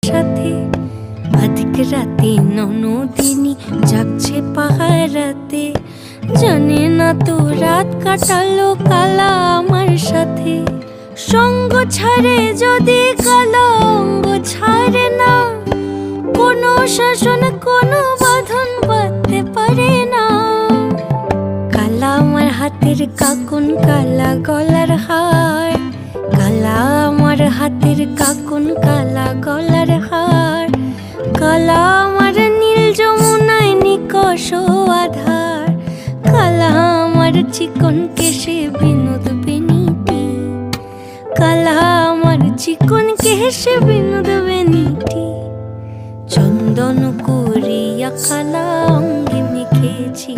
সাথে আধিক রাতে ননদিনী যাচ্ছে পাহারাতে, জানে না তো রাত কাটালো কালা আমার সাথে। সঙ্গ ছাড়ে যদি কালা অঙ্গ ছাড়ে না, কোনো শাসন কোনো বাঁধন বাঁধতে পারে না। কালা আমার হাতের কাকুন কালা গলার হার, কালা আমার হাতের কাকুন কালা গলার হার, কালা আমার নীল যমুনায় নিকষ আধার, কালা আমার চিকন কেশে বিনোদ বেনিটি, কালা আমার চিকন কেশে বিনোদ বেনিটি। চন্দন করিয়া কালা অঙ্গে মেখেছি।